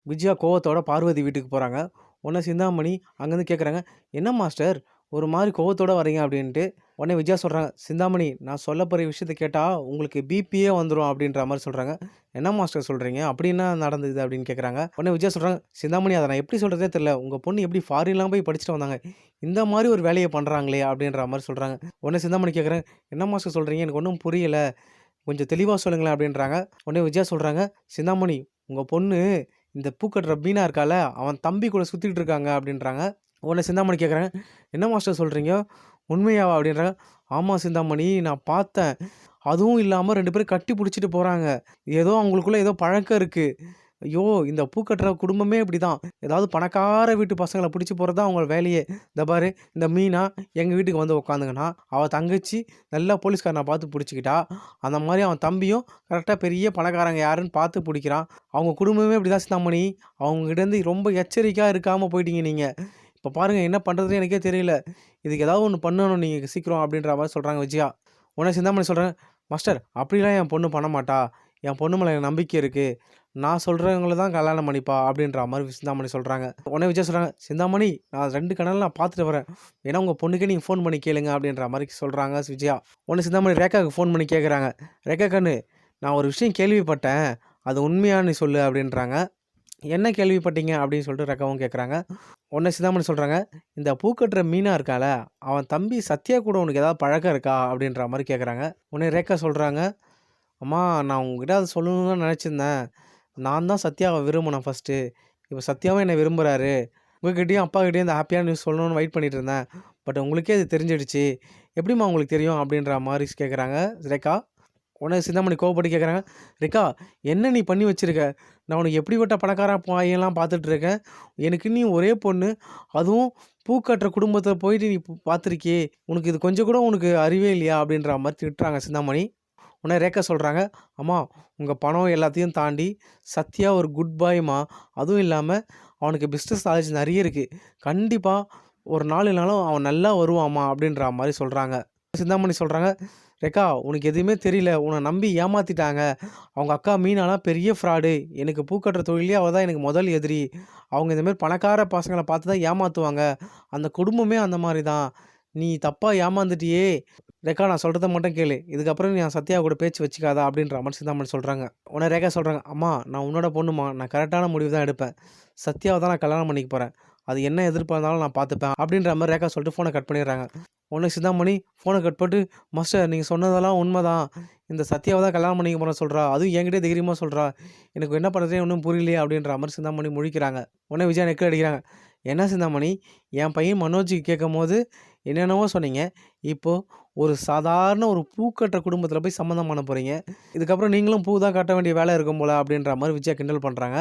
விஜயா கோவத்தோட பார்வதி வீட்டுக்கு போறாங்க. உடனே சிந்தாமணி அங்கேருந்து கேட்குறாங்க, "என்ன மாஸ்டர் ஒரு மாரி கோவத்தோட வரீங்க?" அப்படின்ட்டு. உடனே விஜயா சொல்றாங்க, "சிந்தாமணி நான் சொல்லப் போற விஷயத்த கேட்டா உங்களுக்கு பிபியே வந்துரும்." அப்படின்ற மாரி சொல்றாங்க. "என்ன மாஸ்டர் சொல்றீங்க? அப்படி என்ன நடந்தது?" அப்படின்னு கேட்குறாங்க. உடனே விஜயா சொல்றாங்க, "சிந்தாமணி அத நான் எப்படி சொல்றதுன்னே தெரியல. உங்க பொண்ணு எப்படி ஃபாரின்லாம் போய் படிச்சுட்டு வந்தாங்க. இந்த மாரி ஒரு வேலைய பண்றாங்களே!" அப்படின்ற மாரி சொல்றாங்க. உடனே சிந்தாமணி கேட்குறாங்க, "என்ன மாஸ்டர் சொல்றீங்க? எனக்கு ஒண்ணும் புரியல. கொஞ்சம் தெளிவா சொல்லுங்களேன்." அப்படின்றாங்க. உடனே விஜயா சொல்றாங்க, "சிந்தாமணி உங்க பொண்ணு இந்த பூக்கட்டுற மீனா இருக்கால்ல, அவன் தம்பி கூட சுத்திட்டு இருக்காங்க." அப்படின்றாங்க. உடனே சிந்தாமணி கேட்குறாங்க, "என்ன மாஸ்டர் சொல்றீங்க? உண்மையாவா?" அப்படின்றாங்க. "ஆமா சிந்தாமணி நான் பார்த்தேன். அதுவும் இல்லாம 2 பேரும் கட்டி புடிச்சுட்டு போறாங்க. ஏதோ அவங்களுக்குள்ள ஏதோ பழக்கம் இருக்கு. ஐயோ! இந்த பூக்கட்டுற குடும்பமே இப்படிதான். ஏதாவது பணக்கார வீட்டு பசங்கள புடிச்சு போறது தான் அவங்க வேலையே. இந்த பாரு இந்த மீனா எங்க வீட்டுக்கு வந்து உட்காந்துக்கினா, அவ தங்கச்சி நல்லா போலீஸ்காரன பார்த்து புடிச்சுக்கிட்டா. அந்த மாரி அவன் தம்பியும் கரெக்ட்டா பெரிய பணக்காரங்க யாருன்னு பார்த்து புடிக்கிறான். அவங்க குடும்பமே இப்படிதான் சிந்தாமணி. அவங்ககிட்டேருந்து ரொம்ப எச்சரிக்கையா இருக்காம போயிட்டீங்க நீங்க. இப்ப பாருங்க என்ன பண்றதுன்னு எனக்கே தெரியல. இதுக்கு ஏதாவது ஒண்ணு பண்ணணும் நீங்க சீக்கிரம்." அப்படின்ற மாரி சொல்றாங்க விஜயா. உடனே சிந்தாமணி சொல்றாங்க, "மாஸ்டர் அப்படிலாம் என் பொண்ணு பண்ண மாட்டா. என் பொண்ணு மேல எனக்கு நம்பிக்கை இருக்கு. நான் சொல்றவங்கள தான் கல்யாணம் பண்ணிப்பா." அப்படின்ற மாரி சிந்தாமணி சொல்றாங்க. உடனே விஜய் சொல்றாங்க, "சிந்தாமணி நான் 2 கண்ணால நான் பார்த்துட்டு வரேன். வேணா உங்க பொண்ணுக்கே நீங்க ஃபோன் பண்ணி கேளுங்க." அப்படின்ற மாரி சொல்றாங்க விஜயா. உடனே சிந்தாமணி ரேகாவுக்கு ஃபோன் பண்ணி கேட்குறாங்க, "ரேகா கண்ணு நான் ஒரு விஷயம் கேள்விப்பட்டேன். அது உண்மையான்னு நீ சொல்லு." அப்படின்றாங்க. "என்ன கேள்விப்பட்டீங்க?" அப்படின்னு சொல்லிட்டு ரேகாவும் கேட்குறாங்க. உடனே சிந்தாமணி சொல்றாங்க, "இந்த பூக்கட்டுற மீனா இருக்கான்ல, அவன் தம்பி சத்யா கூட உனக்கு ஏதாவது பழக்கம் இருக்கா?" அப்படின்ற மாரி கேட்குறாங்க. உடனே ரேகா சொல்றாங்க, "அம்மா நான் உங்ககிட்ட அத சொல்லணும்னு தான் நெனச்சிருந்தேன். நான் தான் சத்யாவ விரும்புனேன் ஃபர்ஸ்ட்டு. இப்ப சத்யாவும் என்ன விரும்புறாரு. உங்ககிட்டயும், அப்பாகிட்டயும் இந்த ஹேப்பியான நியூஸ் சொல்லணும்னு வெயிட் பண்ணிட்டு இருந்தேன். பட் உங்களுக்கே அது தெரிஞ்சிடுச்சு. எப்படிம்மா உங்களுக்கு தெரியும்?" அப்படின்ற மாரி கேட்குறாங்க ரேகா. உடனே சிந்தாமணி கோவப்பட்டு கேட்குறாங்க, "ரேகா என்ன நீ பண்ணி வச்சிருக்க? நான் உனக்கு எப்படிப்பட்ட பணக்கார பையன்லாம் பார்த்துட்டு இருக்கேன். எனக்கு நீ ஒரே பொண்ணு. அதுவும் பூ கட்டுற குடும்பத்தில போயிட்டு நீ பார்த்துருக்கியே! உனக்கு இது கொஞ்சம் கூட உனக்கு அறிவே இல்லையா?" அப்படின்ற மாரி திட்டுறாங்க சிந்தாமணி. உடனே ரேகா சொல்றாங்க, "அம்மா உங்க பணம் எல்லாத்தையும் தாண்டி சத்யா ஒரு குட் பாய்ம்மா. அதுவும் இல்லாம அவனுக்கு பிசினஸ் நாலேட்ஜ் நெறைய இருக்கு. கண்டிப்பா ஒரு நாள் இல்லனாலும் அவன் நல்லா வருவான்ம்மா." அப்படின்ற மாரி சொல்றாங்க. சிந்தாமணி சொல்றாங்க, "ரேகா உனக்கு எதுவுமே தெரியல. உன்ன நம்பி ஏமாத்திட்டாங்க. அவங்க அக்கா மீனாலாம் பெரிய ஃப்ராடு. எனக்கு பூக்கட்டுற தொழில்லயே அவ தான் எனக்கு முதல் எதிரி. அவங்க இந்த மாரி பணக்கார பசங்கள பார்த்து தான் ஏமாத்துவாங்க. அந்த குடும்பமே அந்த மாரி தான். நீ தப்பா ஏமாந்துட்டியே! ரேகா நான் சொல்றத மட்டும் கேளு. இதுக்கப்புறம் நீ சத்யா கூட பேச்சு வச்சுக்காத." அப்படின்ற மாரி சிந்தாமணி சொல்றாங்க. உடனே ரேகா சொல்றாங்க, "அம்மா நான் உன்னோட பொண்ணும்மா. நான் கரெக்ட்டான முடிவு தான் எடுப்பேன். சத்யாவ தான் நான் கல்யாணம் பண்ணிக்க போறேன். அது என்ன எதிர்ப்பா இருந்தாலும் நான் பார்த்துப்பேன்." அப்படின்ற மாரி ரேகா சொல்லிட்டு ஃபோன கட் பண்ணிடுறாங்க. உடனே சிந்தாமணி ஃபோன கட் பண்ணிட்டு, "மாஸ்டர் நீங்க சொன்னதெல்லாம் உண்மதான். இந்த சத்யாவ தான் கல்யாணம் பண்ணிக்க போறேன்னு சொல்றா. அதுவும் என்கிட்டயே தைரியமா சொல்றா. எனக்கு என்ன பண்றதுன்னே ஒண்ணும் புரியலையே." அப்படின்ற மாரி சிந்தாமணி முழிக்கிறாங்க. உடனே விஜயா நெக்கல் அடிக்கிறாங்க. "என்ன சிந்தாமணி என் பையன் மனோஜுக்கு கேட்கும்போது என்னென்னவோ சொன்னீங்க. இப்போ ஒரு சாதாரண ஒரு பூ கட்டுற குடும்பத்தில போய் சம்மந்தம் பண்ண போறீங்க. இதுக்கப்புறம் நீங்களும் பூ தான் கட்ட வேண்டிய வேலை இருக்கும் போல." அப்படின்ற மாரி விஜயா கிண்டல் பண்றாங்க.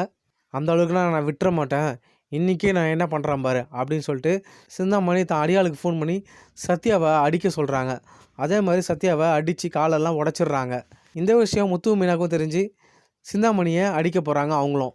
"அந்த அளவுக்குலாம் நான் விட்டுற மாட்டேன். இன்னைக்கே நான் என்ன பண்றேன் பாரு." அப்படின்னு சொல்லிட்டு சிந்தாமணி தான் அடியாளுக்கு ஃபோன் பண்ணி சத்யாவ அடிக்க சொல்றாங்க. அதே மாரி சத்யாவ அடிச்சு காலெல்லாம் உடைச்சிடுறாங்க. இந்த விஷயம் முத்துவும், மீனாவுக்கும் தெரிஞ்சு சிந்தாமணிய அடிக்க போறாங்க அவங்களும்.